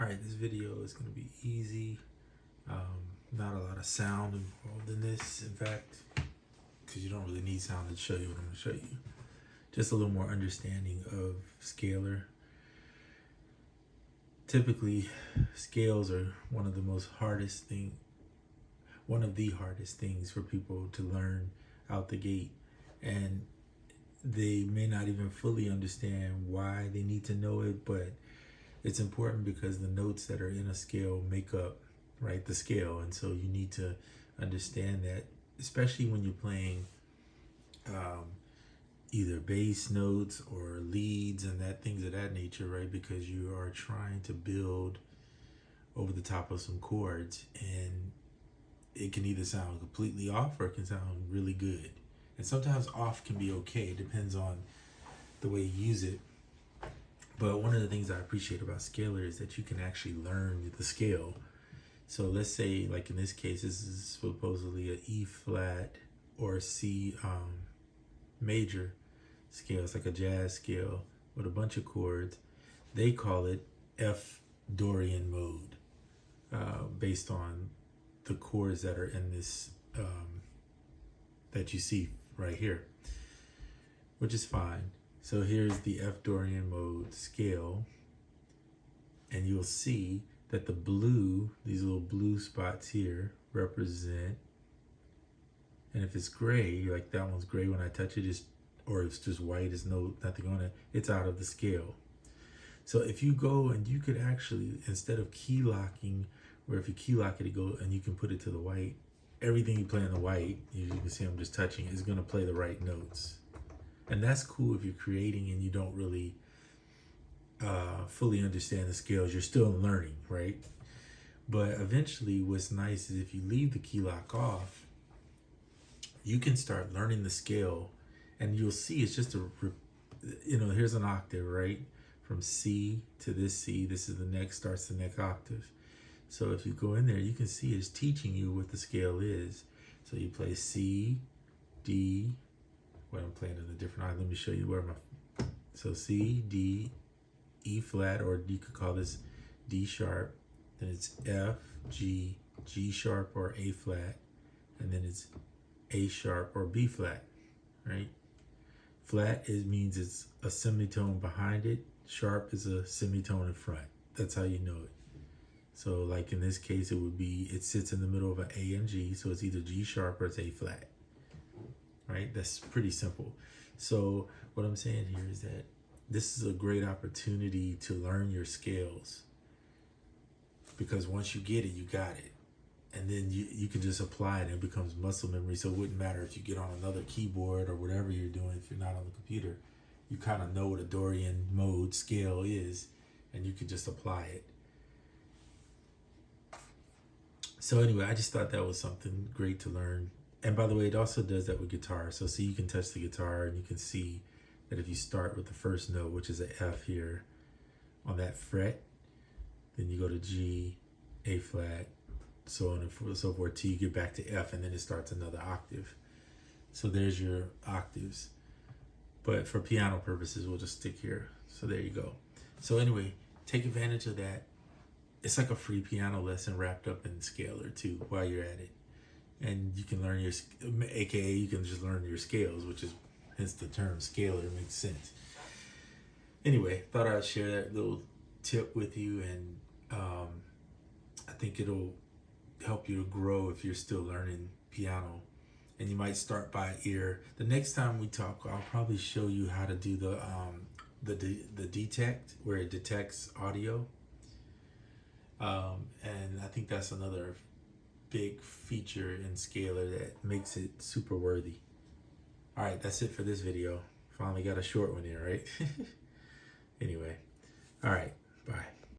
Alright, this video is going to be easy. Not a lot of sound involved in this, in fact, because you don't really need sound to show you what I'm going to show you. Just a little more understanding of scalar. Typically, scales are one of the hardest things for people to learn out the gate, and they may not even fully understand why they need to know it, but it's important because the notes that are in a scale make up, right, the scale. And so you need to understand that, especially when you're playing either bass notes or leads and things of that nature, right? Because you are trying to build over the top of some chords, and it can either sound completely off or it can sound really good. And sometimes off can be okay. It depends on the way you use it. But one of the things I appreciate about scalar is that you can actually learn the scale. So let's say, like in this case, this is supposedly an E flat or C major scale. It's like a jazz scale with a bunch of chords. They call it F Dorian mode, based on the chords that are in this, that you see right here, which is fine. So here's the F Dorian mode scale, and you'll see that the blue, these little blue spots here, represent, and if it's gray, like that one's gray when I touch it, or it's just white, there's nothing on it, it's out of the scale. So if you go and you could actually, instead of key locking, where if you key lock it, and you can put it to the white, everything you play in the white, you can see I'm just touching, is going to play the right notes. And that's cool if you're creating and you don't really fully understand the scales. You're still learning, right? But eventually what's nice is if you leave the key lock off, you can start learning the scale, and you'll see it's just here's an octave, right? From C to this C, this is the next, starts the next octave. So if you go in there, you can see it's teaching you what the scale is. So you play C, D, I'm playing in a different eye. Let me show you where so C, D, E flat, or you could call this D sharp. Then it's F, G, G sharp or A flat, and then it's A sharp or B flat, right? Flat means it's a semitone behind it. Sharp is a semitone in front. That's how you know it. So like in this case, it sits in the middle of an A and G, so it's either G sharp or it's A flat. Right? That's pretty simple. So what I'm saying here is that this is a great opportunity to learn your scales, because once you get it, you got it. And then you can just apply it, and it becomes muscle memory. So it wouldn't matter if you get on another keyboard or whatever you're doing. If you're not on the computer, you kind of know what a Dorian mode scale is, and you can just apply it. So anyway, I just thought that was something great to learn. And by the way, it also does that with guitar. So see, you can touch the guitar and you can see that if you start with the first note, which is an F here on that fret, then you go to G, A flat, so on and so forth, till you get back to F, and then it starts another octave. So there's your octaves. But for piano purposes, we'll just stick here. So there you go. So anyway, take advantage of that. It's like a free piano lesson wrapped up in scalar too while you're at it. And you can learn AKA you can just learn your scales, which is hence the term scalar, makes sense. Anyway, thought I'd share that little tip with you, and I think it'll help you to grow if you're still learning piano. And you might start by ear. The next time we talk, I'll probably show you how to do the detect, where it detects audio. And I think that's another big feature in scalar that makes it super worthy. All right, that's it for this video. Finally got a short one here, right? Anyway, all right, bye.